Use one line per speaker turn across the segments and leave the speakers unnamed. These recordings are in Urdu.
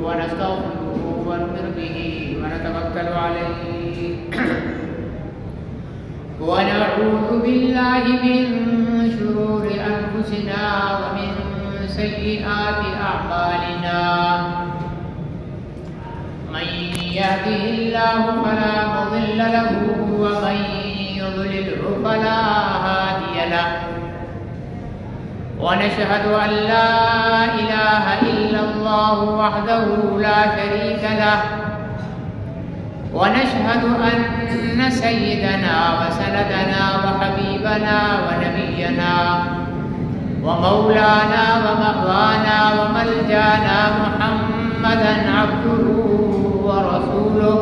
ونستغفره ونؤمن به ونتوكل عليه ونعوذ بالله من شرور أنفسنا ومن سيئات أعمالنا من يهده الله فلا مضل له ومن يضلله فلا هادي له ونشهد أن لا إله إلا الله وحده لا شريك له ونشهد أن سيدنا وسندنا وحبيبنا ونبينا ومولانا ومأوانا وملجانا محمدا عبده ورسوله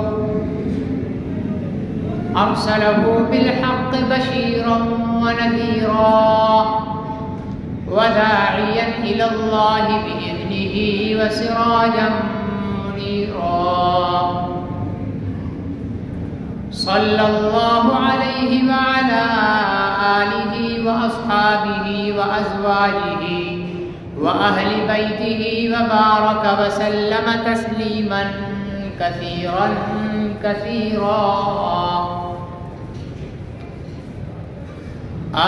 أرسله بالحق بشيرا ونذيرا وداعيا إلى الله بإذنه وسراجا منيرا صلى الله عليه وعلى آله وأصحابه وأزواجه وأهل بيته وبارك وسلم تسليما كثيرا كثيرا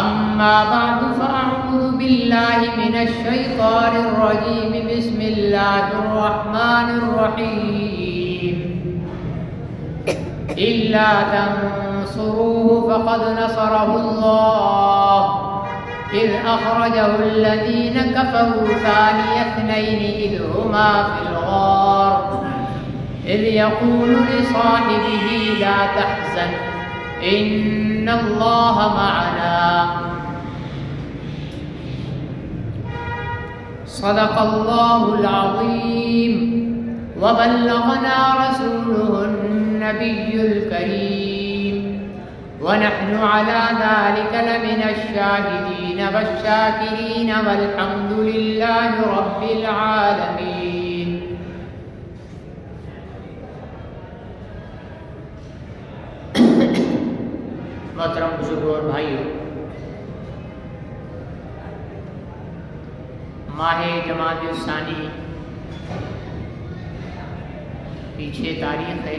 أما بعد فأعوذ بالله من الشيطان الرجيم بسم الله الرحمن الرحيم إلا تنصروه فقد نصره الله إذ أخرجه الذين كفروا ثاني اثنين إذ هما في الغار إذ يقول لصاحبه لا تحزن إن الله معنا صدق الله العظيم وبلغنا رسوله النبي الكريم ونحن على ذلك لمن الشاهدين والشاكرين والحمد لله رب العالمين. محترم بزرگوں اور بھائیوں، ماہ جمادی الثانی پیچھے تاریخ ہے.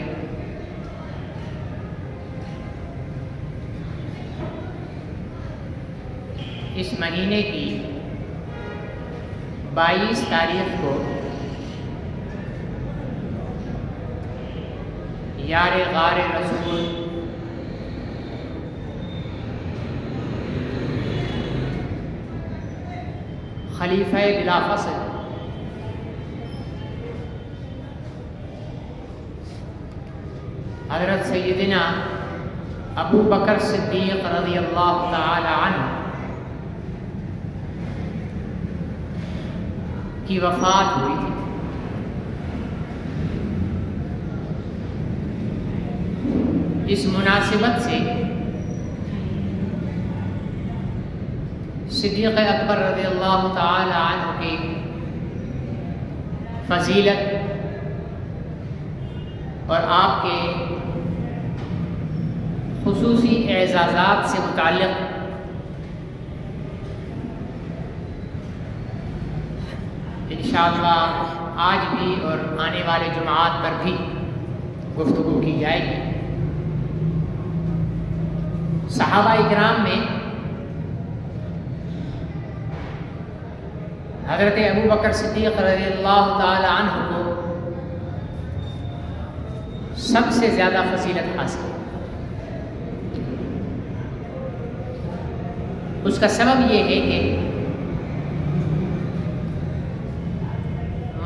اس مہینے کی 22 تاریخ کو یار غار رسول خلیفہ بلا فصل حضرت سیدنا ابو بکر صدیق رضی اللہ تعالی عنہ کی وفات ہوئی تھی. اس مناسبت سے صدیق اکبر رضی اللہ تعالی عنہ کی فضیلت اور آپ کے خصوصی اعزازات سے متعلق انشاءاللہ آج بھی اور آنے والے جمعات پر بھی گفتگو کی جائے گی. صحابہ اکرام میں حضرت ابو بکر صدیق رضی اللہ تعالی عنہ کو سب سے زیادہ فضیلت حاصل ہے. اس کا سبب یہ ہے کہ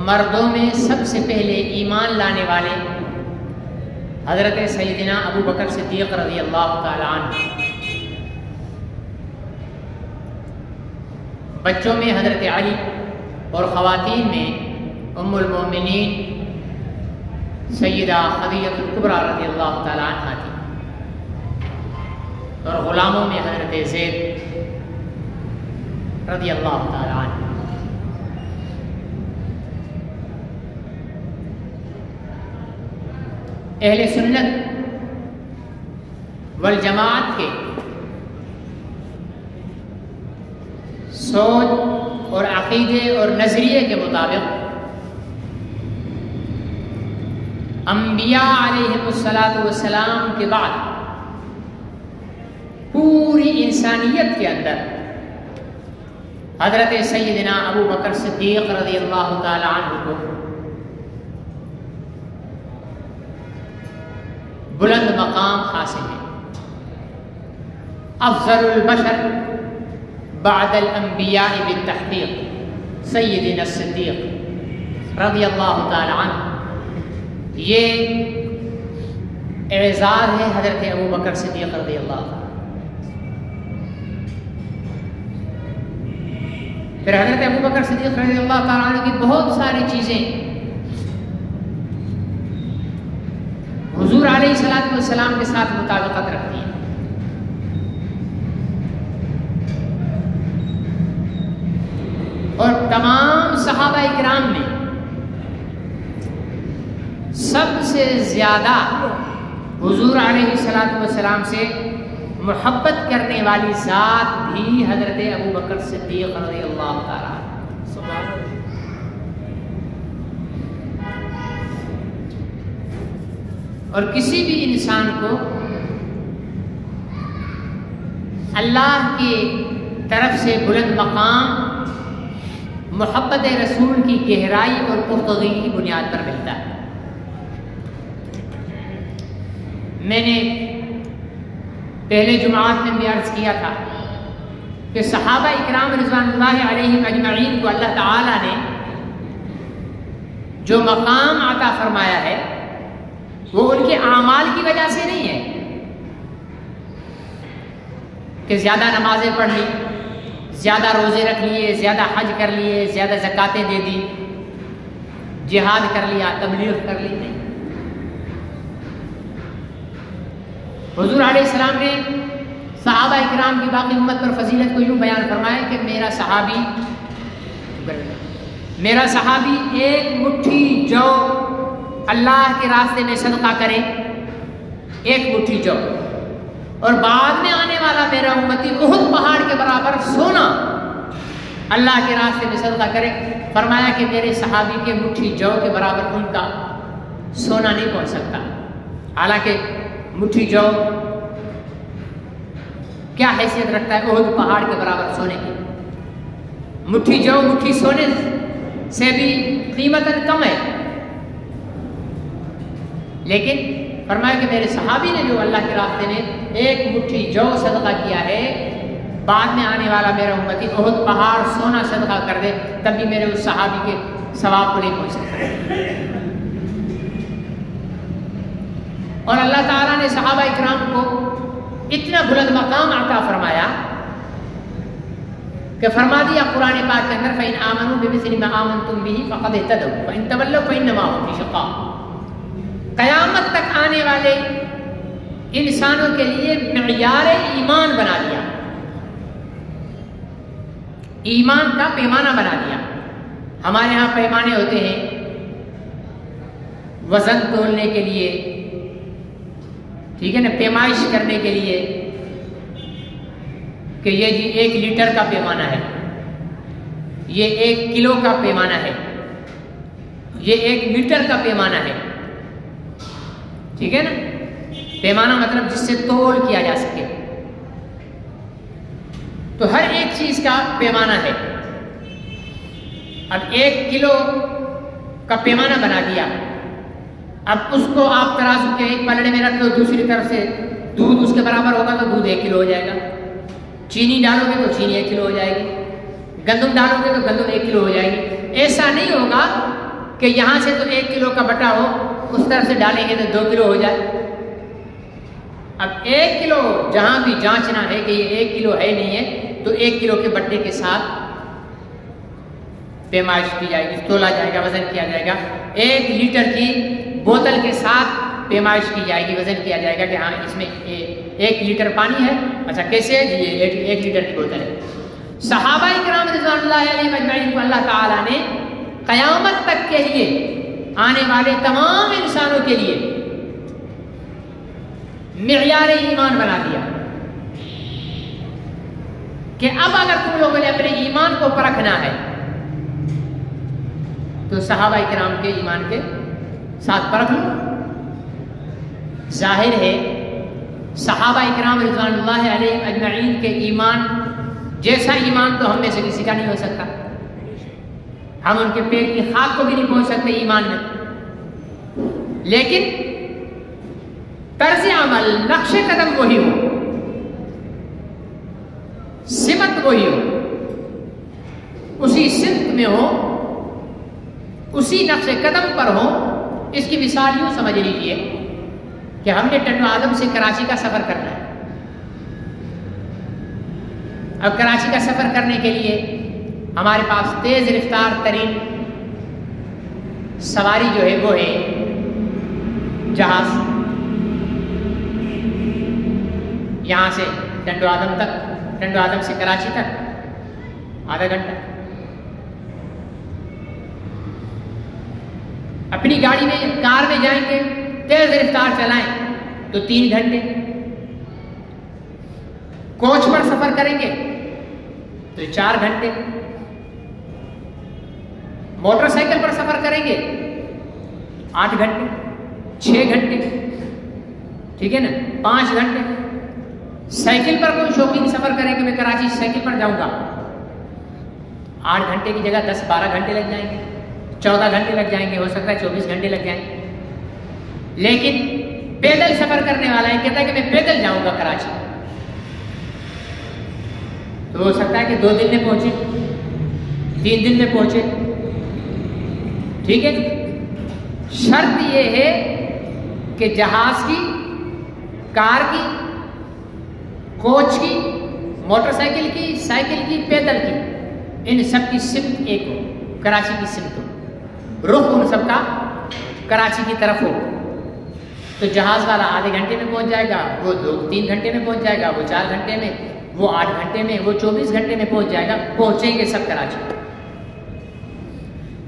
مردوں میں سب سے پہلے ایمان لانے والے حضرت سیدنا ابو بکر صدیق رضی اللہ تعالی عنہ، بچوں میں حضرت علی اور خواتین میں ام المومنین سیدہ خدیجہ الکبریٰ رضی اللہ تعالی عنہ تھی، اور غلاموں میں حضرت زید رضی اللہ تعالی عنہ. اہل سنت والجماعت کے سوچ اور عقیدے اور نظریے کے مطابق انبیاء علیہم السلام کے بعد پوری انسانیت کے اندر حضرت سیدنا ابو بکر صدیق رضی اللہ تعالی عنہ کو بلند مقام حاصل ہے. افضل البشر بعد الانبیاء بالتحقیق سیدنا الصدیق رضی اللہ تعالی عنہ. یہ اعزاز ہے حضرت ابو بکر صدیق رضی اللہ عنہ. پھر حضرت ابو بکر صدیق رضی اللہ تعالیٰ عنہ کی بہت ساری چیزیں حضور علیہ السلام کے ساتھ مطابقت رکھتی ہیں. اور تمام صحابہ اکرام میں سب سے زیادہ حضور علیہ السلام سے محبت کرنے والی ذات بھی حضرت ابو بکر صدیق رضی اللہ تعالیٰ عنہ. اور کسی بھی انسان کو اللہ کی طرف سے بلند مقام محبت رسول کی گہرائی اور پختگی کی بنیاد پر ملتا ہے. میں نے پہلے جمعات میں بھی عرض کیا تھا کہ صحابہ اکرام رضوان اللہ علیہم اجمعین کو اللہ تعالیٰ نے جو مقام عطا فرمایا ہے وہ ان کے اعمال کی وجہ سے نہیں ہے کہ زیادہ نمازیں پڑھ لی، زیادہ روزے رکھ لیے، زیادہ حج کر لیے، زیادہ زکاتیں دے دی، جہاد کر لیا، تبلیغ کر لی. نہیں، حضور علیہ السلام نے صحابہ اکرام کی باقی امت پر فضیلت کو یوں بیان فرمایا کہ میرا صحابی ایک مٹھی جو اللہ کے راستے میں صدقہ کرے، ایک مٹھی جو، اور بعد میں آنے والا میرا امتی احد پہاڑ کے برابر سونا اللہ کے راستے میں صدقہ کرے. فرمایا کہ میرے صحابی کے مٹھی جو کے برابر ان کا سونا نہیں پہنچ سکتا. حالانکہ مٹھی جو کیا حیثیت رکھتا ہے احد پہاڑ کے برابر سونے کی. مٹھی جو مٹھی سونے سے بھی قیمتاً کم ہے، لیکن فرمایا کہ میرے صحابی نے جو اللہ کے راستے میں ایک مٹھی جو صدقہ کیا ہے، بعد میں آنے والا میرا امتی احد پہاڑ سونا صدقہ کر دے تب بھی میرے اس صحابی کے ثواب کو نہیں پہنچ سکتا. اور اللہ تعالیٰ نے صحابہ اکرام کو اتنا بلند مقام عطا فرمایا کہ فرما دیا قرآن پاک کے اندر فَإِنْ آمَنُوا بِمِثْلِ مَا آمَنْتُمْ بِهِ فَقَدْ اهْتَدَوْا وَإِنْ تَوَلَّوْا فَإِنَّمَا هُمْ فِي شِقَاقٍ. قیامت تک آنے والے انسانوں کے لیے معیار ایمان بنا دیا، ایمان کا پیمانہ بنا دیا. ہمارے ہاں پیمانے ہوتے ہیں وزن تولنے کے لیے، ٹھیک ہے نا، پیمائش کرنے کے لیے کہ یہ جی 1 لیٹر کا پیمانہ ہے، یہ 1 کلو کا پیمانہ ہے، یہ 1 میٹر کا پیمانہ ہے. ٹھیک ہے نا، پیمانہ مطلب جس سے تول کیا جا سکے. تو ہر ایک چیز کا پیمانہ ہے. اب 1 کلو کا پیمانہ بنا دیا، اب اس کو آپ ترازو کے ایک پلڑے میں رکھ دو، دوسری طرف سے دودھ اس کے برابر ہوگا تو دودھ 1 کلو ہو جائے گا. چینی ڈالو گے تو چینی 1 کلو ہو جائے گی، گندم ڈالو گے تو گندم 1 کلو ہو جائے گی. ایسا نہیں ہوگا کہ یہاں سے تو 1 کلو کا بٹا ہو، اس طرف سے ڈالیں گے تو 2 کلو ہو جائے. اب 1 کلو جہاں بھی جانچنا ہے کہ یہ 1 کلو ہے نہیں ہے تو 1 کلو کے بٹے کے ساتھ پیمائش کی جائے گی، تولا جائے گا، وزن کیا جائے گا. 1 لیٹر کی بوتل کے ساتھ پیمائش کی جائے گی، وزن کیا جائے گا کہ ہاں اس میں 1 لیٹر پانی ہے. اچھا کیسے ہے جی؟ یہ 1 لیٹر کی بوتل ہے. صحابہ کرام رضوان اللہ علیہم اجمعین کو اللہ تعالیٰ نے قیامت تک کے لیے، آنے والے تمام انسانوں کے لیے معیار ایمان بنا دیا کہ اب اگر تم لوگوں نے اپنے ایمان کو پرکھنا ہے تو صحابہ کرام کے ایمان کے ساتھ پرکھ لو. ظاہر ہے صحابہ اکرام رضوان اللہ علیہم اجمعین کے ایمان جیسا ایمان تو ہم میں سے کسی کا نہیں ہو سکتا. ہم ان کے پیٹ کی خاک کو بھی نہیں پہنچ سکتے ایمان میں، لیکن طرز عمل، نقش قدم وہی ہو، سمت وہی ہو، اسی سمت میں ہو، اسی نقش قدم پر ہو. اس کی مثال یوں سمجھ لیجیے کہ ہم نے ٹنڈو آدم سے کراچی کا سفر کرنا ہے. اب کراچی کا سفر کرنے کے لیے ہمارے پاس تیز رفتار ترین سواری جو ہے وہ ہے جہاز. یہاں سے ٹنڈو آدم تک، ٹنڈو آدم سے کراچی تک آدھا گھنٹہ. اپنی گاڑی میں، کار میں جائیں گے، تیز رفتار چلائیں تو 3 گھنٹے. کوچ پر سفر کریں گے تو 4 گھنٹے. موٹر سائیکل پر سفر کریں گے 8 گھنٹے، 6 گھنٹے، ٹھیک ہے نا، 5 گھنٹے. سائیکل پر کوئی شوقین سفر کریں کہ میں کراچی سائیکل پر جاؤں گا، 8 گھنٹے کی جگہ 10-12 گھنٹے لگ جائیں گے، 14 گھنٹے لگ جائیں گے، ہو سکتا ہے 24 گھنٹے لگ جائیں گے. لیکن پیدل سفر کرنے والا ہے، کہتا ہے کہ میں پیدل جاؤں گا کراچی، تو ہو سکتا ہے کہ 2 دن میں پہنچے، 3 دن میں پہنچے. ٹھیک ہے. شرط یہ ہے کہ جہاز کی، کار کی، کوچ کی، موٹر سائیکل کی، سائیکل کی، پیدل کی، ان سب کی سمت ایک ہو، کراچی کی سمت ہو، رخ ان سب کا کراچی کی طرف ہو. تو جہاز والا آدھے گھنٹے میں پہنچ جائے گا، وہ 2-3 گھنٹے میں پہنچ جائے گا، وہ 4 گھنٹے میں، وہ 8 گھنٹے میں، وہ 24 گھنٹے میں پہنچ جائے گا. پہنچیں گے سب کراچی.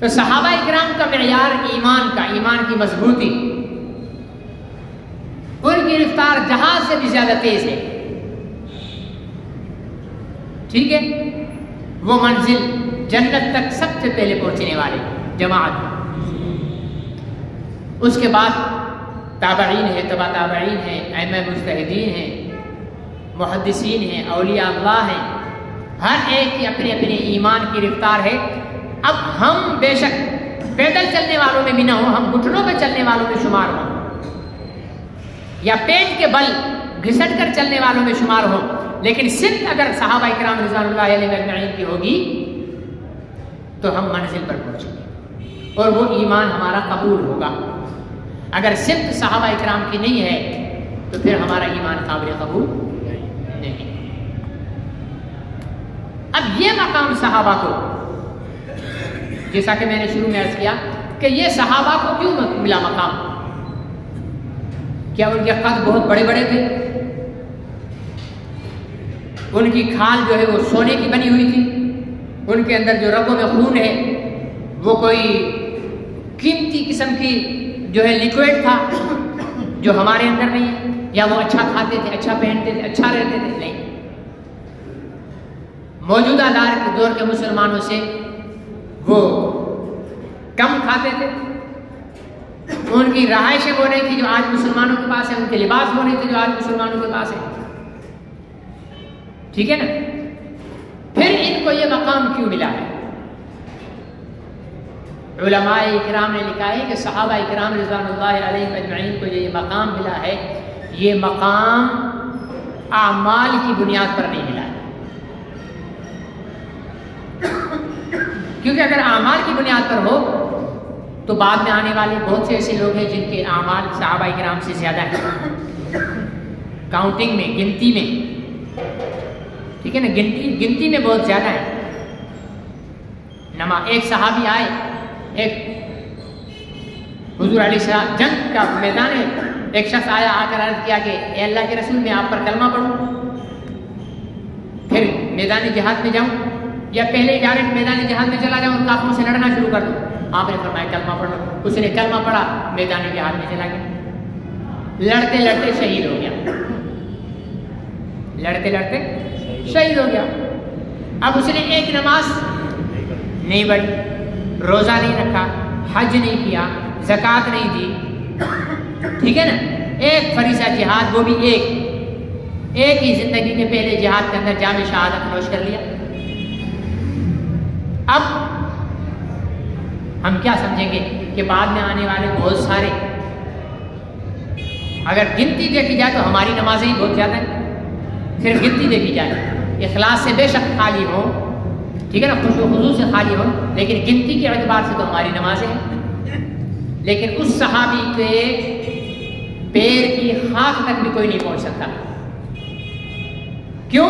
تو صحابہ اکرام کا معیار ایمان کا، ایمان کی مضبوطی، ان کی رفتار جہاز سے بھی زیادہ تیز ہے. ٹھیک ہے. وہ منزل جنت تک سب سے پہلے پہنچنے والے جماعت. اس کے بعد تابعین ہے، تبع تابعین ہیں، ائمہ مجتہدین ہیں، محدثین ہیں، اولیاء اللہ ہیں. ہر ایک کی اپنے اپنے ایمان کی رفتار ہے. اب ہم بے شک پیدل چلنے والوں میں بھی نہ ہوں، ہم گھٹنوں پہ چلنے والوں میں شمار ہوں، یا پیٹ کے بل گھسٹ کر چلنے والوں میں شمار ہوں، لیکن صرف اگر صحابہ اکرام رضوان اللہ علیہ اجمعین کی ہوگی تو ہم منزل پر پہنچیں گے اور وہ ایمان ہمارا قبول ہوگا. اگر صرف صحابہ اکرام کی نہیں ہے تو پھر ہمارا ایمان قابل قبول نہیں. اب یہ مقام صحابہ کو، جیسا کہ میں نے شروع میں عرض کیا کہ یہ صحابہ کو کیوں ملا مقام؟ کیا ان کے قد بہت بڑے بڑے تھے؟ ان کی کھال جو ہے وہ سونے کی بنی ہوئی تھی؟ ان کے اندر جو رگوں میں خون ہے وہ کوئی قیمتی قسم کی جو ہے لیکوئڈ تھا جو ہمارے اندر نہیں ہے؟ یا وہ اچھا کھاتے تھے، اچھا پہنتے تھے، اچھا رہتے تھے؟ نہیں. موجودہ دور کے مسلمانوں سے وہ کم کھاتے تھے. ان کی رہائشیں وہ نہیں تھی جو آج مسلمانوں کے پاس ہے، ان کے لباس وہ نہیں تھے جو آج مسلمانوں کے پاس ہے. ٹھیک ہے نا. پھر ان کو یہ مقام کیوں ملا ہے؟ علماء اکرام نے لکھا ہے کہ صحابہ اکرام رضوان اللہ علیہ اجمعین کو یہ مقام ملا ہے، یہ مقام اعمال کی بنیاد پر نہیں ملا ہے. کیونکہ اگر اعمال کی بنیاد پر ہو تو بعد میں آنے والے بہت سے ایسے لوگ ہیں جن کے اعمال صحابہ اکرام سے زیادہ ہیں، کاؤنٹنگ میں، گنتی میں. ٹھیک ہے نا، گنتی میں بہت زیادہ ہے. ایک صحابی آئے، ایک حضور علیہ السلام جنگ کا میدان ہے، ایک شخص آیا، آ کر عرض کیا کہ اے اللہ کے رسول میں آپ پر کلمہ پڑھوں، پھر میدان جہاد میں جاؤں، یا پہلے ڈائریکٹ میدان جہاد میں چلا جاؤں اور کافروں سے لڑنا شروع کر دوں؟ آپ نے فرمایا کلمہ پڑھ لو. اس نے کلمہ پڑھا، میدان جہاد میں چلا گیا، لڑتے لڑتے شہید ہو گیا، لڑتے لڑتے شہید ہو گیا. اب اس نے ایک نماز نہیں پڑھی، روزہ نہیں رکھا، حج نہیں کیا، زکوٰۃ نہیں دی، ٹھیک ہے نا، ایک فریضہ جہاد، وہ بھی ایک ہی زندگی کے پہلے جہاد کے اندر جام شہادت نوش کر لیا۔ اب ہم کیا سمجھیں گے کہ بعد میں آنے والے بہت سارے، اگر گنتی دیکھی جائے تو ہماری نمازیں ہی بہت زیادہ ہیں، صرف گنتی دیکھی جائے، اخلاص سے بے شک خالی ہو، ٹھیک ہے نا، خشوع و خضوع سے خالی ہو، لیکن گنتی کے اعتبار سے تو ہماری نمازیں ہیں۔ لیکن اس صحابی کے پیر کی خاک تک بھی کوئی نہیں پہنچ سکتا۔ کیوں؟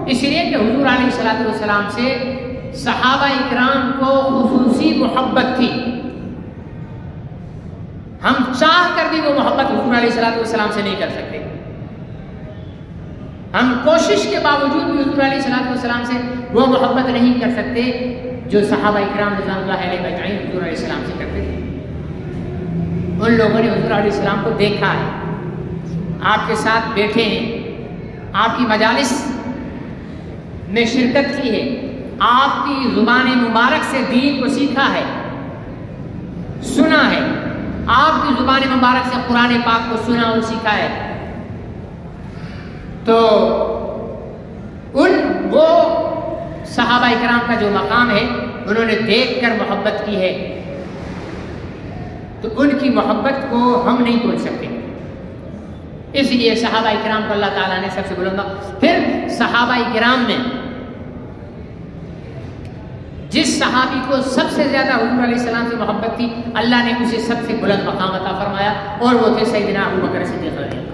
اس لیے کہ حضور علیہ الصلوۃ والسلام سے صحابہ اکرام کو خصوصی محبت تھی، ہم چاہ کر بھی وہ محبت حضور علیہ الصلوۃ والسلام سے نہیں کر سکتے، ہم کوشش کے باوجود بھی حضور علیہ الصلوۃ والسلام سے وہ محبت نہیں کر سکتے جو صحابہ اکرام رضوان اللہ علیہ اجمعین حضور علیہ السلام سے کرتے تھے۔ ان لوگوں نے حضور علیہ السلام کو دیکھا ہے، آپ کے ساتھ بیٹھے ہیں، آپ کی مجالس میں شرکت کی ہے، آپ کی زبان مبارک سے دین کو سیکھا ہے، سنا ہے، آپ کی زبان مبارک سے قرآن پاک کو سنا اور سیکھا ہے، تو وہ صحابہ اکرام کا جو مقام ہے انہوں نے دیکھ کر محبت کی ہے، تو ان کی محبت کو ہم نہیں پہنچ سکتے، اس لیے صحابہ اکرام کو اللہ تعالیٰ نے سب سے بلند۔ پھر صحابہ اکرام میں جس صحابی کو سب سے زیادہ حضور علیہ السلام سے محبت تھی، اللہ نے اسے سب سے بلند مقام عطا فرمایا، اور وہ تھے سیدنا ابو بکر صدیق رضی اللہ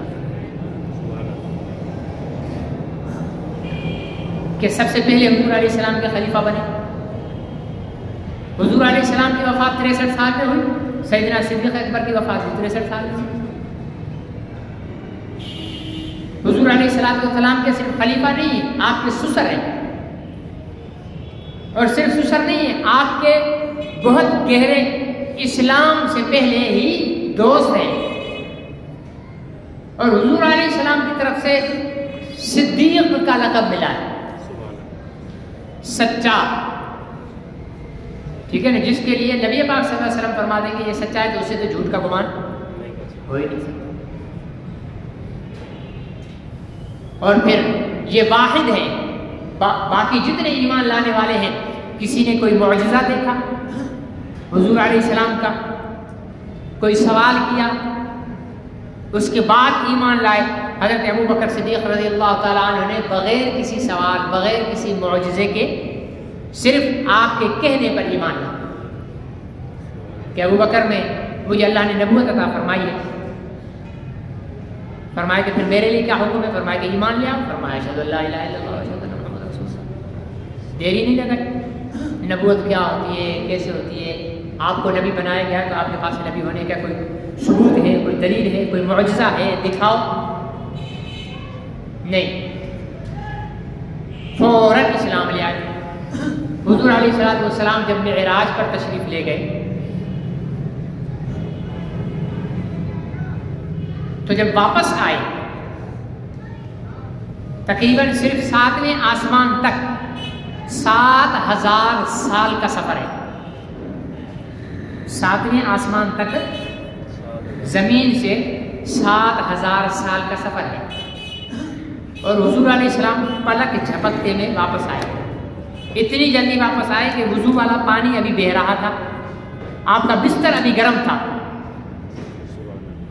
کہ سب سے پہلے حضور علیہ السلام کے خلیفہ بنے۔ حضور علیہ السلام کی وفات 63 سال میں ہوئی، سیدنا صدیق اکبر کی وفات 63 سال میں۔ حضور علیہ السلام کے صرف خلیفہ نہیں ہیں، آپ کے سسر ہیں، اور صرف سسر نہیں ہیں، آپ کے بہت گہرے اسلام سے پہلے ہی دوست ہیں، اور حضور علیہ السلام کی طرف سے صدیق کا لقب ملا ہے، سچا، ٹھیک ہے نا، جس کے لیے نبی پاک صلی اللہ علیہ وسلم فرما دیں گے یہ سچا ہے تو اسے تو جھوٹ کا گمان ہو ہی نہیں سکتا۔ اور پھر یہ واحد ہیں، باقی جتنے ایمان لانے والے ہیں، کسی نے کوئی معجزہ دیکھا حضور علیہ السلام کا، کوئی سوال کیا، اس کے بعد ایمان لائے، حضرت ابو بکر صدیق رضی اللہ تعالیٰ عنہ نے بغیر کسی سوال، بغیر کسی معجزے کے، صرف آپ کے کہنے پر ایمان لایا کہ ابو بکر میں مجھے اللہ نے نبوت عطا فرمائی ہے۔ فرمایا کہ پھر میرے لیے کیا حکم ہے؟ فرمایا کہ ایمان لیا، فرمایا اشہد ان لا الہ الا اللہ واشہد ان محمد رسول اللہ۔ دیری نہیں لگائی، نبوت کیا ہوتی ہے، کیسے ہوتی ہے، آپ کو نبی بنایا گیا تو آپ کے پاس نبی ہونے کا کوئی ثبوت ہے، کوئی دلیل ہے، کوئی معجزہ ہے، دکھاؤ، نہیں، فوراً اسلام لے آئے۔ حضور علیہ السلام جب معراج پر تشریف لے گئے تو جب واپس آئے، تقریباً صرف 7ویں آسمان تک 7000 سال کا سفر ہے، 7ویں آسمان تک زمین سے 7000 سال کا سفر ہے، اور حضور علیہ السلام پلک جھپکتے میں واپس آئے، اتنی جلدی واپس آئے کہ وضو والا پانی ابھی بہہ رہا تھا، آپ کا بستر ابھی گرم تھا،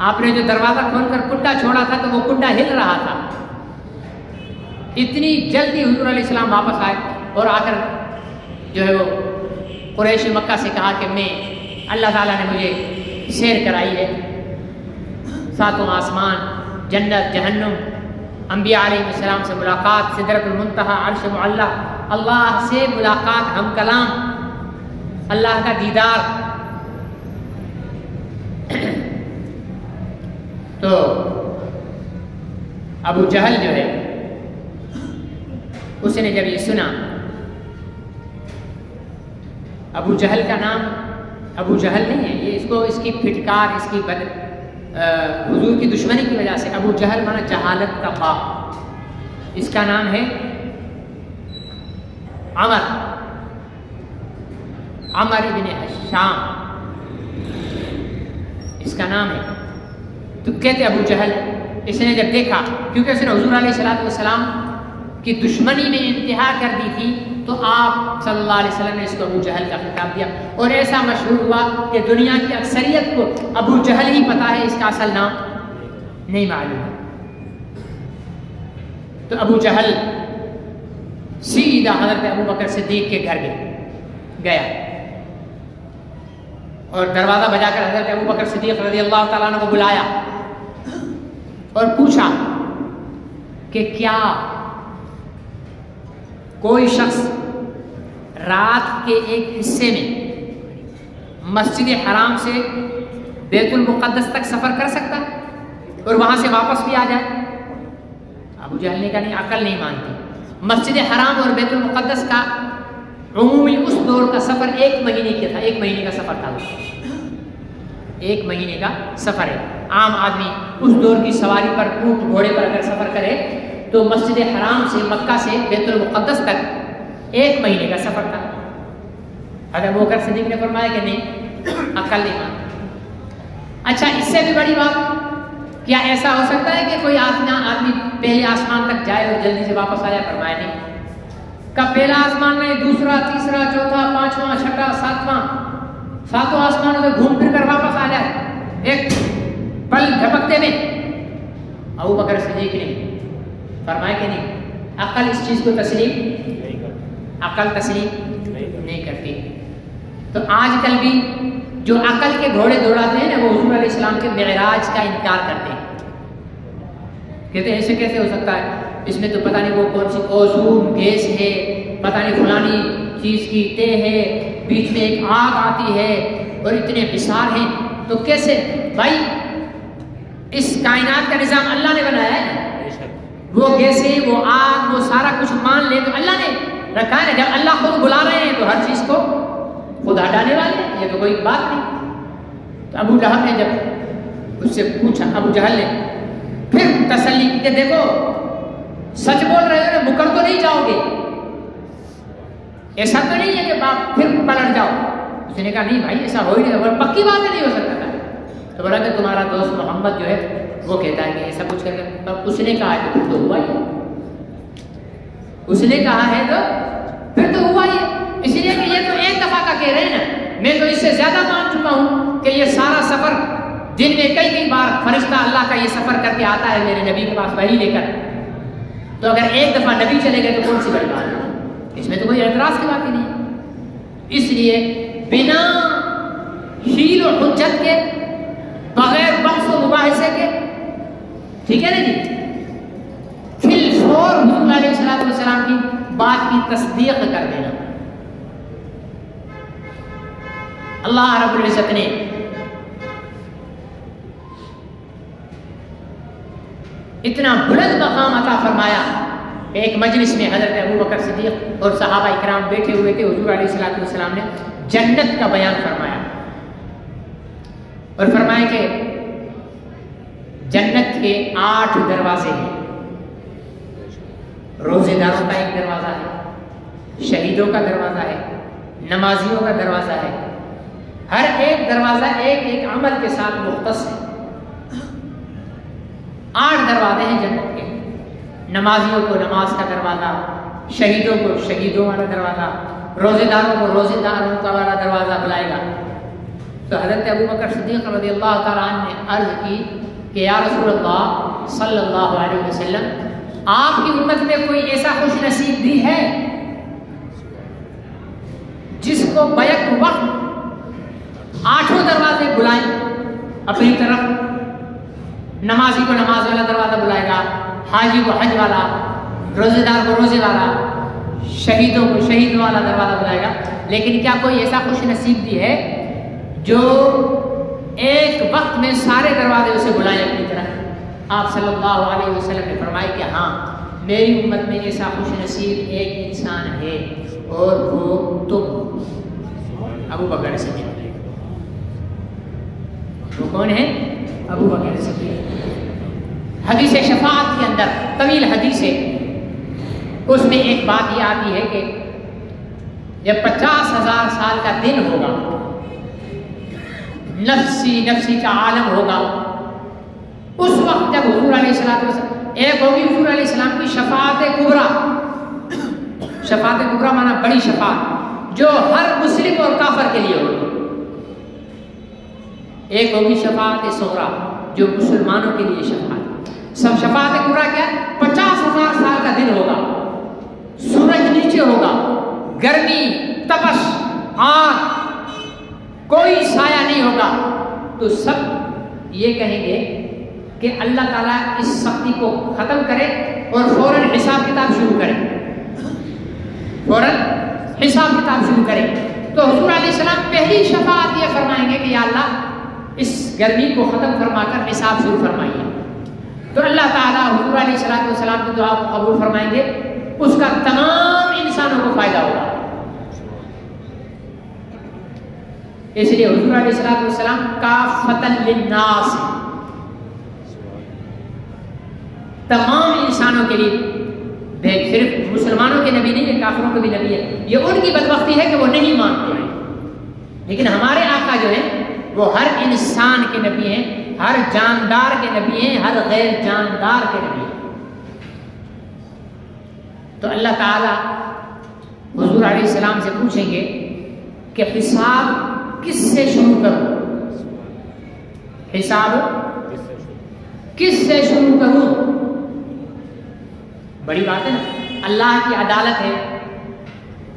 آپ نے جو دروازہ کھول کر کنڈا چھوڑا تھا تو وہ کنڈا ہل رہا تھا، اتنی جلدی حضور علیہ السلام واپس آئے، اور آ کر جو ہے وہ قریش مکہ سے کہا کہ میں اللہ تعالیٰ نے مجھے سیر کرائی ہے، 7واں آسمان، جنت، جہنم، انبیاء علیہ السلام سے ملاقات، سدرۃ المنتہا، عرش معلیٰ، اللہ سے ملاقات، ہم کلام، اللہ کا دیدار۔ تو ابو جہل جو ہے اس نے جب یہ سنا، ابو جہل کا نام ابو جہل نہیں ہے، یہ اس کی پھٹکار، اس کی حضور کی دشمنی کی وجہ سے ابو جہل مانا جہالت کا باپ، اس کا نام ہے عمر ابن حشام، اس کا نام ہے، تو کہتے ابو جہل، اس نے جب دیکھا، کیونکہ اس نے حضور علیہ السلام کی دشمنی میں انتہا کر دی تھی، تو آپ صلی اللہ علیہ وسلم نے اس کو ابو جہل کا خطاب دیا، اور ایسا مشہور ہوا کہ دنیا کی اکثریت کو ابو جہل ہی پتہ ہے، اس کا اصل نام نہیں معلوم۔ تو ابو جہل سیدھا حضرت ابو بکر صدیق کے گھر گیا اور دروازہ بجا کر حضرت ابو بکر صدیق رضی اللہ تعالیٰ عنہ کو بلایا اور پوچھا کہ کیا کوئی شخص رات کے ایک حصے میں مسجد حرام سے بیت المقدس تک سفر کر سکتا ہے اور وہاں سے واپس بھی آ جائے؟ ابو جہل نے کہا نہیں، عقل نہیں مانتی۔ مسجد حرام اور بیت المقدس کا عمومی اس دور کا سفر 1 مہینے کا تھا، 1 مہینے کا سفر تھا، 1 مہینے کا سفر ہے۔ عام آدمی اس دور کی سواری پر، اونٹ گھوڑے پر اگر سفر کرے تو مسجد حرام سے مکہ سے بیت المقدس تک 1 مہینے کا سفر تھا۔ حضرت ابو بکر صدیق نے فرمایا کہ نہیں، عقل نہیں مانتی۔ اچھا، اس سے بھی بڑی بات، کیا ایسا ہو سکتا ہے کہ کوئی آدمی پہلے آسمان تک جائے اور جلدی سے واپس آ جائے؟ فرمایا نہیں۔ کب پہلا آسمان میں، دوسرا، تیسرا، چوتھا، 5واں، 6واں، 7واں، 7 آسمانوں سے گھوم پھر کر واپس آ جائے ایک پل جھپکتے میں؟ ابو بکر صدیق نے فرمایا کہ نہیں، عقل اس چیز کو تسلیم، عقل تسلیم نہیں کرتی۔ تو آج کل بھی جو عقل کے گھوڑے دوڑاتے ہیں نا، وہ حضور علیہ السلام کے معراج کا انکار کرتے ہیں، کہتے ہیں ایسے کیسے ہو سکتا ہے، اس میں تو پتہ نہیں وہ کون سی اوزون گیس ہے، پتہ نہیں فلانی چیز کی تہ ہے، بیچ میں ایک آگ آتی ہے اور اتنے حصار ہیں، تو کیسے؟ بھائی اس کائنات کا نظام اللہ نے بنایا ہے، وہ گیسیں، وہ آگ، وہ سارا کچھ مان لے تو اللہ نے رکھا ہے۔ جب اللہ خود بلا رہے ہیں تو ہر چیز کو خود ہٹانے والے ہیں، یہ تو کوئی بات نہیں۔ تو ابو لہب نے جب اس سے پوچھا، ابو جہل نے پھر تسلی کی کہ دیکھو سچ بول رہے ہو نا، مکر تو نہیں جاؤ گے، ایسا تو نہیں ہے کہ باپ پھر پلٹ جاؤ؟ اس نے کہا نہیں بھائی، ایسا ہو ہی نہیں، پکی بات نہیں ہو سکتا تھا۔ تو بولا کہ تمہارا دوست محمد جو ہے وہ کہتا ہے کہ ایسا کچھ کر کے، اس نے کہا ہے تو پھر تو ہوا ہی، اس نے کہا ہے تو پھر تو ہوا ہی، اس لیے کہ یہ تو ایک دفعہ کا کہہ رہے ہیں نا، میں تو اس سے زیادہ مان چکا ہوں کہ یہ سارا سفر دن میں کئی بار فرشتہ اللہ کا یہ سفر کر کے آتا ہے میرے نبی کے پاس وحی لے کر، تو اگر ایک دفعہ نبی چلے گئے تو کون سی بڑی بات ہے، اس میں تو کوئی اعتراض کی بات ہی نہیں۔ اس لیے بنا حیل و حجت کے، بغیر بحث و مباحثے کے، ٹھیک ہے نا جی، فی الفور حضور علیہ السلام کی بات کی تصدیق کر دینا۔ اللہ رب العزت نے اتنا بلند مقام عطا فرمایا کہ ایک مجلس میں حضرت ابو بکر صدیق اور صحابہ اکرام بیٹھے ہوئے تھے، حضور علیہ السلام نے جنت کا بیان فرمایا اور فرمایا کہ جنت کے 8 دروازے ہیں، روزے داروں کا ایک دروازہ ہے، شہیدوں کا دروازہ ہے، نمازیوں کا دروازہ ہے، ہر ایک دروازہ ایک ایک عمل کے ساتھ مختص ہے۔ 8 دروازے ہیں جنت کے، نمازیوں کو نماز کا دروازہ، شہیدوں کو شہیدوں والا دروازہ، روزے داروں کو روزے داروں کا والا دروازہ بلائے گا۔ تو حضرت ابو بکر صدیق رضی اللہ تعالیٰ عنہ نے عرض کی کہ یا رسول اللہ صلی اللہ علیہ وسلم، آپ کی امت میں کوئی ایسا خوش نصیب بھی ہے جس کو بیک وقت 8 دروازے بلائیں اپنی طرف؟ نمازی کو نماز والا دروازہ بلائے گا، حاجی کو حج والا، روزے دار کو روزے والا، شہیدوں کو شہید والا دروازہ بلائے گا، لیکن کیا کوئی ایسا خوش نصیب بھی ہے جو ایک وقت میں سارے دروازے اسے بلائیں اپنی طرف؟ آپ صلی اللہ علیہ وسلم نے فرمایا کہ ہاں، میری امت میں ایسا خوش نصیب ایک انسان ہے اور وہ تم، ابو بکر صدیق۔ وہ کون ہے؟ ابو بکر صدیق۔ حدیث شفاعت کے اندر طویل حدیث ہے، اس میں ایک بات یہ آتی ہے کہ جب 50,000 سال کا دن ہوگا، نفسی نفسی کا عالم ہوگا، اس وقت جب حضور علیہ السلام، ایک ہوگی حضور علیہ السلام کی شفاعت کبریٰ، شفاعت کبریٰ مانا بڑی شفاعت جو ہر مسلم اور کافر کے لیے ہوگی، ایک ہوگی شفاعت صغریٰ جو مسلمانوں کے لیے شفاعت۔ سب شفاعت کبریٰ کیا؟ 50,000 سال کا دن ہوگا، سورج نیچے ہوگا، گرمی، تپش، آگ، کوئی سایہ نہیں ہوگا، تو سب یہ کہیں گے کہ اللہ تعالیٰ اس سختی کو ختم کرے اور فوراً حساب کتاب شروع کرے، فوراً حساب کتاب شروع کرے۔ تو حضور علیہ السلام پہلی شفاعت یہ فرمائیں گے کہ یا اللہ اس گرمی کو ختم فرما کر حساب شروع فرمائیے، تو اللہ تعالیٰ حضور علیہ السلام کی دعا کو قبول فرمائیں گے، اس کا تمام انسانوں کو فائدہ ہوگا۔ اس لیے حضور علیہ السلام کافۃ للناس، تمام انسانوں کے لیے، صرف مسلمانوں کے نبی نہیں ہے، کافروں کے بھی نبی ہے۔ یہ ان کی بدبختی ہے کہ وہ نہیں مانتے ہیں، لیکن ہمارے آقا جو ہیں وہ ہر انسان کے نبی ہیں، ہر جاندار کے نبی ہیں، ہر غیر جاندار کے نبی ہیں۔ تو اللہ تعالیٰ حضور علیہ السلام سے پوچھیں گے کہ حساب کس سے شروع کروں، حساب کس سے شروع کروں؟ بڑی بات ہے نا، اللہ کی عدالت ہے،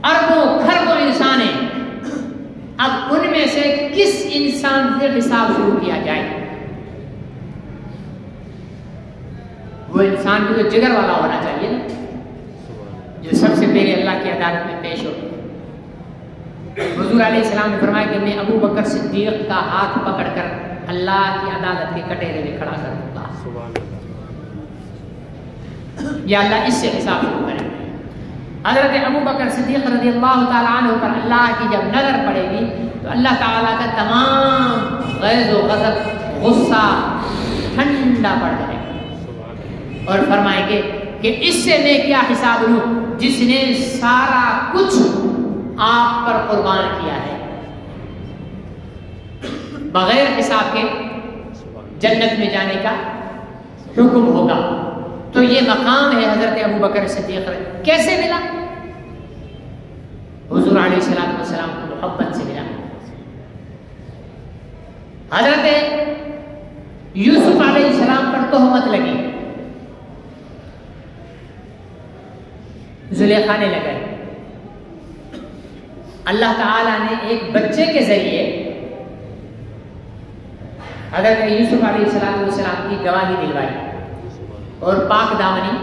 اربوں کھربوں انسان ہیں، اب ان میں سے کس انسان سے حساب شروع کیا جائے؟ وہ انسان کو جو جگر والا ہونا چاہیے نا، جو سب سے پہلے اللہ کی عدالت میں پیش ہو۔ حضور علیہ السلام نے فرمایا کہ میں ابو بکر صدیق کا ہاتھ پکڑ کر اللہ کی عدالت کے کٹہرے میں کھڑا کر دوں گا، یا اللہ اس سے حساب شروع کرے۔ حضرت ابو بکر صدیق رضی اللہ تعالیٰ عنہ پر اللہ کی جب نظر پڑے گی تو اللہ تعالیٰ کا تمام غیظ و غضب، غصہ ٹھنڈا پڑ جائے گا، اور فرمائیں گے کہ اس سے میں کیا حساب لوں جس نے سارا کچھ آپ پر قربان کیا ہے۔ بغیر حساب کے جنت میں جانے کا حکم ہوگا۔ تو یہ مقام ہے حضرت ابو بکر صدیق، کیسے ملا؟ حضور علیہ السلام کو محبت سے ملا۔ حضرت یوسف علیہ السلام پر تہمت لگی، زلیخا نے لگائی، اللہ تعالیٰ نے ایک بچے کے ذریعے حضرت یوسف علیہ السلام کی گواہی دلوائی اور پاک دامنی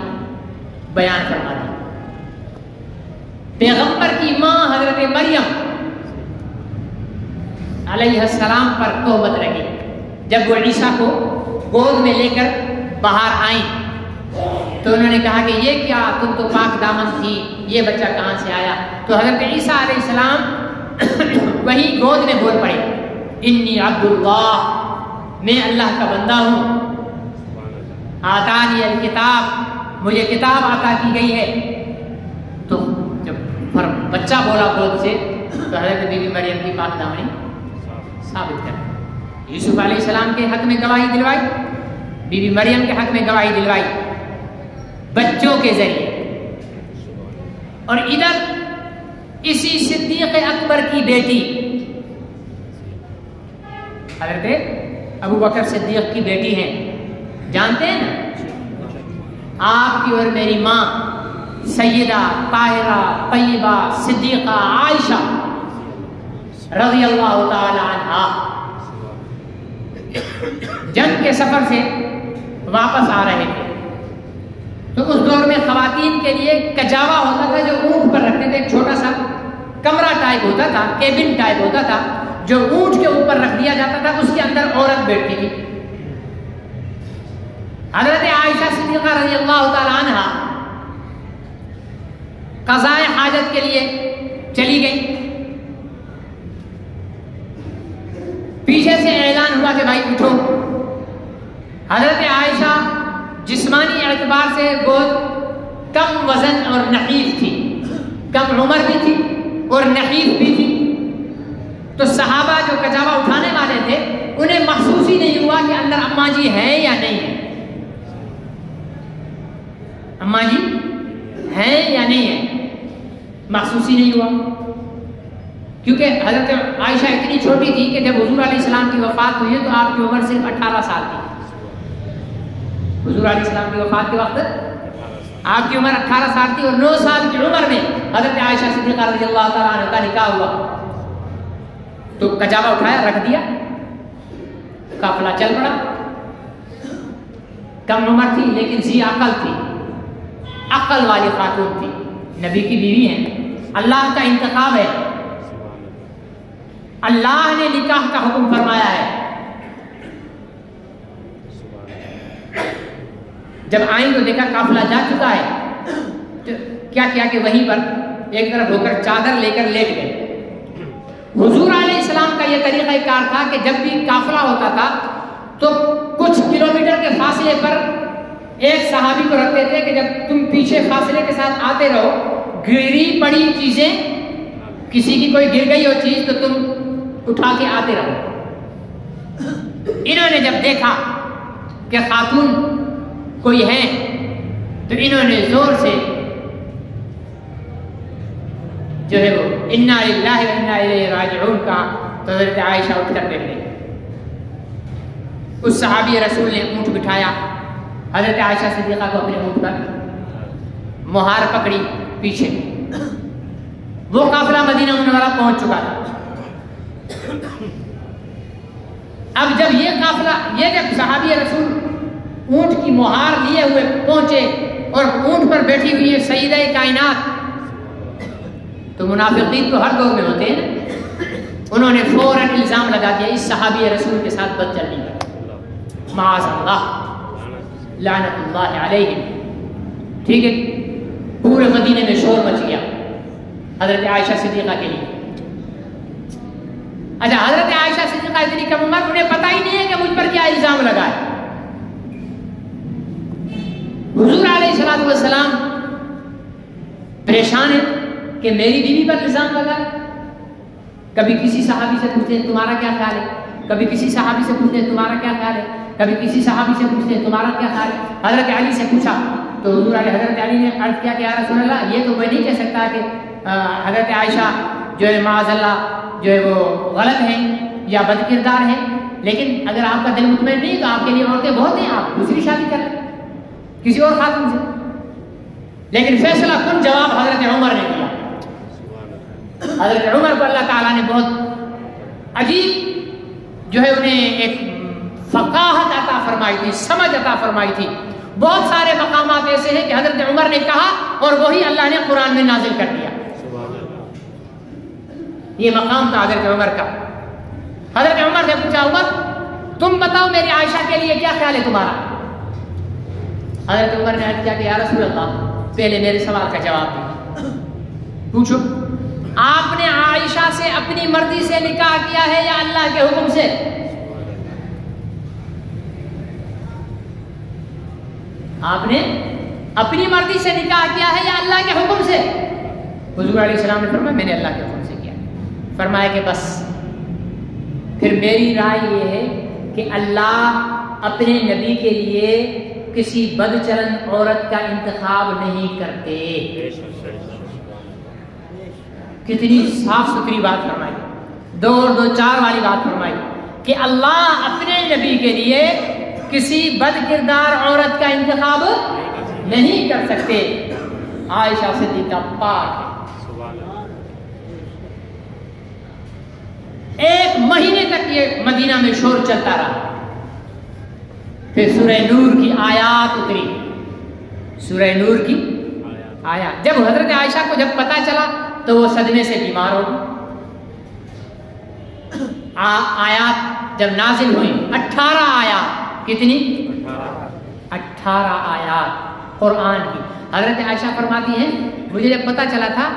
بیان فرما دی۔ پیغمبر کی ماں حضرت مریم علیہ السلام پر تہمت لگی جب وہ عیسیٰ کو گود میں لے کر باہر آئیں، تو انہوں نے کہا کہ یہ کیا، تم تو پاک دامن تھی، یہ بچہ کہاں سے آیا؟ تو حضرت عیسیٰ علیہ السلام وہی گود میں بول پڑے، انی عبد اللہ، میں اللہ کا بندہ ہوں، آتانی الکتاب، مجھے کتاب عطا کی گئی ہے۔ تو جب بچہ بولا گود سے تو حضرت بی بی مریم کی پاک دامنی ثابت کر، یوسف علیہ السلام کے حق میں گواہی دلوائی، بی بی مریم کے حق میں گواہی دلوائی بچوں کے ذریعے، اور ادھر اسی صدیق اکبر کی بیٹی حضرت ابو بکر صدیق کی بیٹی ہیں، جانتے ہیں نا، آپ کی اور میری ماں سیدہ طاہرہ طیبہ صدیقہ عائشہ رضی اللہ تعالی عنہا جنگ کے سفر سے واپس آ رہے تھے، تو اس دور میں خواتین کے لیے کجاوا ہوتا تھا جو اونٹ پر رکھتے تھے، ایک چھوٹا سا کمرہ ٹائپ ہوتا تھا، کیبن ٹائپ ہوتا تھا جو اونٹ کے اوپر رکھ دیا جاتا تھا، اس کے اندر عورت بیٹھتی تھی۔ حضرت عائشہ صدیقہ رضی اللہ تعالی عنہا قضاء حاجت کے لیے چلی گئی، پیچھے سے اعلان ہوا کہ بھائی اٹھو۔ حضرت عائشہ جسمانی اعتبار سے بہت کم وزن اور نحیف تھی، کم عمر بھی تھی اور نحیف بھی تھی، تو صحابہ جو کجاوا اٹھانے والے تھے انہیں محسوس ہی نہیں ہوا کہ اندر اماں جی ہیں یا نہیں ہیں؟ اماں جی ہیں یا نہیں ہیں؟ محسوس ہی نہیں ہوا، کیونکہ حضرت عائشہ اتنی چھوٹی تھی کہ جب حضور علیہ السلام کی وفات ہوئی ہے تو آپ کی عمر صرف 18 سال تھی۔ حضور علیہ السلام کی وفات کے وقت آپ کی عمر 18 سال تھی، اور 9 سال کی عمر میں حضرت عائشہ صدیقہ رضی اللہ تعالیٰ عنہ کا نکاح ہوا۔ تو کجاوا اٹھایا، رکھ دیا، قافلہ چل پڑا۔ کم عمر تھی لیکن ذی عقل تھی، عقل والی خاتون تھی، نبی کی بیوی ہیں، اللہ کا انتخاب ہے، اللہ نے نکاح کا حکم فرمایا ہے۔ جب آئیں تو دیکھا قافلہ جا چکا ہے، تو کیا کیا کہ وہیں پر ایک طرف ہو کر چادر لے کر لیٹ گئے۔ حضور علیہ السلام کا یہ طریقہ کار تھا کہ جب بھی قافلہ ہوتا تھا تو کچھ کلومیٹر کے فاصلے پر ایک صحابی کو رکھتے تھے کہ جب تم پیچھے فاصلے کے ساتھ آتے رہو، گری پڑی چیزیں، کسی کی کوئی گر گئی ہو چیز تو تم اٹھا کے آتے رہو۔ انہوں نے جب دیکھا کہ خاتون کوئی ہے تو انہوں نے زور سے جو ہے وہ انا للہ و انا الیہ راجعون کا، تو حضرت عائشہ اٹھ کر بیٹھ گئی۔ اس صحابی رسول نے اونٹ بٹھایا، حضرت عائشہ صدیقہ کو اپنے اونٹ پر مہار پکڑی پیچھے۔ وہ قافلہ مدینہ منورہ پہنچ چکا تھا۔ اب جب یہ قافلہ، یہ جب صحابی رسول اونٹ کی مہار لیے ہوئے پہنچے اور اونٹ پر بیٹھی ہوئی ہے سیدہ کائنات، تو منافقین تو ہر دور میں ہوتے ہیں، انہوں نے فوراً الزام لگا دیا اس صحابی رسول کے ساتھ بد چلنی کا، معاذ اللہ، لعنت اللہ علیہم۔ ٹھیک ہے، پورے مدینے میں شور مچ گیا حضرت عائشہ صدیقہ کے لیے۔ اچھا، حضرت عائشہ صدیقہ اتنی کم عمر، انہیں پتہ ہی نہیں ہے کہ مجھ پر کیا الزام لگا ہے۔ حضور علیہ السلام پریشان ہے کہ میری بیوی پر الزام لگا۔ کبھی کسی صحابی سے پوچھتے ہیں تمہارا کیا خیال ہے، کبھی کسی صحابی سے پوچھتے ہیں تمہارا کیا خیال ہے، کبھی کسی صحابی سے پوچھتے ہیں تمہارا کیا خیال ہے۔ حضرت علی سے پوچھا تو حضرت علی نے عرض کیا کہ یا رسول اللہ، یہ تو میں نہیں کہہ سکتا کہ حضرت عائشہ جو ہے معاذ اللہ جو ہے وہ غلط ہیں یا بد کردار ہیں، لیکن اگر آپ کا دل مطمئن نہیں تو آپ کے لیے عورتیں بہت ہیں، آپ دوسری شادی کر لیں کسی اور خاتون سے۔ لیکن فیصلہ کن جواب حضرت عمر نے دیا۔ حضرت عمر کو اللہ تعالیٰ نے بہت عجیب جو ہے انہیں ایک فقاہت عطا فرمائی تھی، سمجھ عطا فرمائی تھی۔ بہت سارے مقامات ایسے ہیں کہ حضرت عمر نے کہا اور وہی اللہ نے قرآن میں نازل کر دیا۔ یہ مقام تھا حضرت عمر کا۔ حضرت عمر نے پوچھا عمر تم بتاؤ میری عائشہ کے لیے کیا خیال ہے تمہارا؟ حضرت عمر نے عرض کیا کہ یا رسول اللہ پہلے میرے سوال کا جواب دیں، پوچھو آپ نے عائشہ سے اپنی مرضی سے نکاح کیا ہے یا اللہ کے حکم سے؟ آپ نے اپنی مرضی سے نکاح کیا ہے یا اللہ کے حکم سے؟ حضور علیہ السلام نے فرمایا میں نے اللہ کے حکم سے کیا۔ فرمایا کہ بس پھر میری رائے یہ ہے کہ اللہ اپنے نبی کے لیے کسی بد چلن عورت کا انتخاب نہیں کرتے۔ کتنی صاف ستھری بات فرمائی، 2 اور 2 4 والی بات فرمائی کہ اللہ اپنے نبی کے لیے کسی بد کردار عورت کا انتخاب نہیں کر سکتے۔ عائشہ صدیقہ پاک ہے۔ 1 مہینے تک یہ مدینہ میں شور چلتا رہا۔ پھر سورہ نور کی آیات اتری، سورہ نور کی آیات۔ جب حضرت عائشہ کو جب پتہ چلا تو وہ صدمے سے بیمار ہو گئی۔ آیات جب نازل ہوئی 18 آیات، کتنی؟ 18 آیات قرآن کی۔ حضرت عائشہ فرماتی ہیں مجھے جب پتہ چلا تھا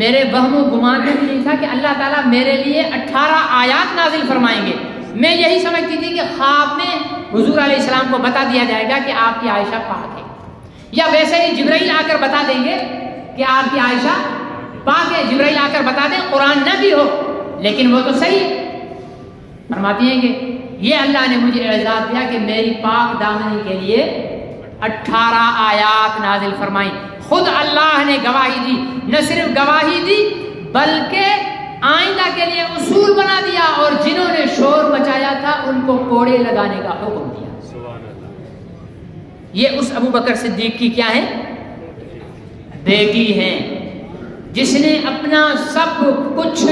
میرے وہم و گمان میں بھی نہیں تھا کہ اللہ تعالیٰ میرے لیے 18 آیات نازل فرمائیں گے۔ میں یہی سمجھتی تھی کہ خواب میں حضور علیہ السلام کو بتا دیا جائے گا کہ آپ کی عائشہ پاک ہے، یا ویسے ہی جبرائیل آ کر بتا دیں گے کہ آپ کی عائشہ پاک ہے، جبرائیل آ کر بتا دیں، قرآن نہ بھی ہو لیکن وہ تو صحیح ہے۔ فرماتی ہیں کہ یہ اللہ نے مجھے اعزاز دیا کہ میری پاک دامنی کے لیے 18 آیات نازل فرمائیں. خود اللہ نے گواہی دی، نہ صرف گواہی دی بلکہ آئندہ کے لیے اصول بنا دیا، اور جنہوں نے شور مچایا تھا ان کو کوڑے لگانے کا حکم دیا. یہ اس ابو بکر صدیق کی کیا ہے؟ بیٹی ہیں، جس نے اپنا سب کچھ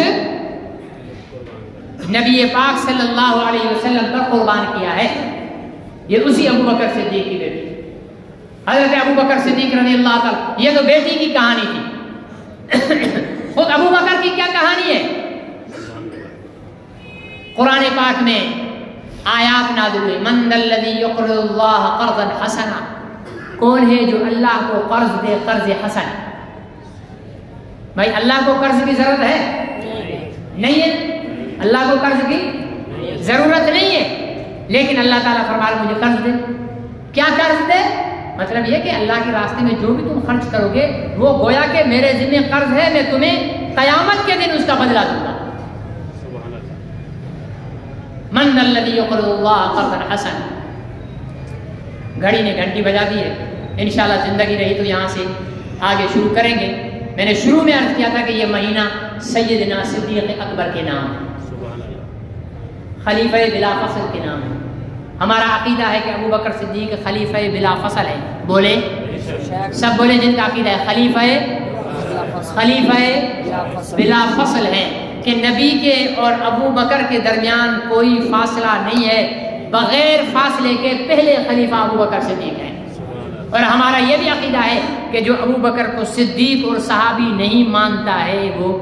نبی پاک صلی اللہ علیہ وسلم پر قربان کیا ہے. یہ اسی ابو بکر صدیق کی بیٹی حضرت ابو بکر صدیق رضی اللہ تعالی. یہ تو بیٹی کی کہانی تھی. خود ابو بکر کی کیا کہانی ہے؟ قرآن پاک میں آیات نازل ہوئی، من ذا الذی یقرض اللہ قرضا حسنا، کون ہے جو اللہ کو قرض دے قرض حسن. بھائی اللہ کو قرض کی ضرورت ہے؟ نہیں ہے. اللہ کو قرض کی ضرورت نہیں ہے، لیکن اللہ تعالیٰ فرما رہا مجھے قرض دے. کیا قرض دے؟ مطلب یہ کہ اللہ کے راستے میں جو بھی تم خرچ کرو گے وہ گویا کہ میرے ذمہ قرض ہے، میں تمہیں قیامت کے دن اس کا بدلہ دوں گا. من ذا الذی یقرض اللہ قرضا حسنا. گھڑی نے گھنٹی بجا دی ہے. انشاءاللہ زندگی رہی تو یہاں سے آگے شروع کریں گے. میں نے شروع میں عرض کیا تھا کہ یہ مہینہ سیدنا صدیق اکبر کے نام ہے، خلیفہ بلا فصل کے نام ہے. ہمارا عقیدہ ہے کہ ابو بکر صدیق خلیفہ بلا فصل ہے. بولے سب بولے جن کا عقیدہ ہے خلیفہ بلا فصل ہے، کہ نبی کے اور ابو بکر کے درمیان کوئی فاصلہ نہیں ہے، بغیر فاصلے کے پہلے خلیفہ ابو بکر صدیق ہیں. اور ہمارا یہ بھی عقیدہ ہے کہ جو ابو بکر کو صدیق اور صحابی نہیں مانتا ہے وہ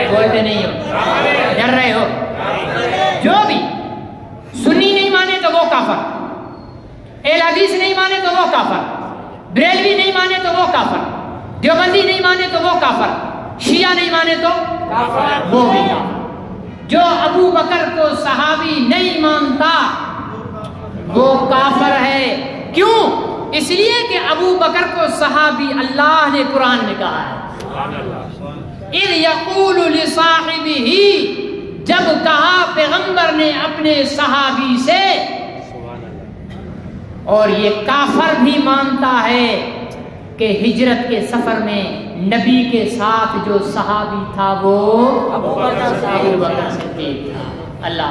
بولتے نہیں ہو، ڈر رہے ہو. جو بھی سنی نہیں مانے تو وہ کافر، اہل حدیث نہیں مانے تو وہ کافر، بریلوی نہیں مانے تو وہ کافر، دیوبندی نہیں مانے تو وہ کافر، شیعہ نہیں مانے تو وہ بھی کافر. جو ابو بکر کو صحابی نہیں مانتا وہ کافر ہے. کیوں؟ اس لیے کہ ابو بکر کو صحابی اللہ نے قرآن میں کہا ہے، اذ یقول لصاحبہ، جب کہا پیغمبر نے اپنے صحابی سے. اور یہ کافر بھی مانتا ہے کہ ہجرت کے سفر میں نبی کے ساتھ جو صحابی تھا وہ ابو بکر صدیق تھا. اللہ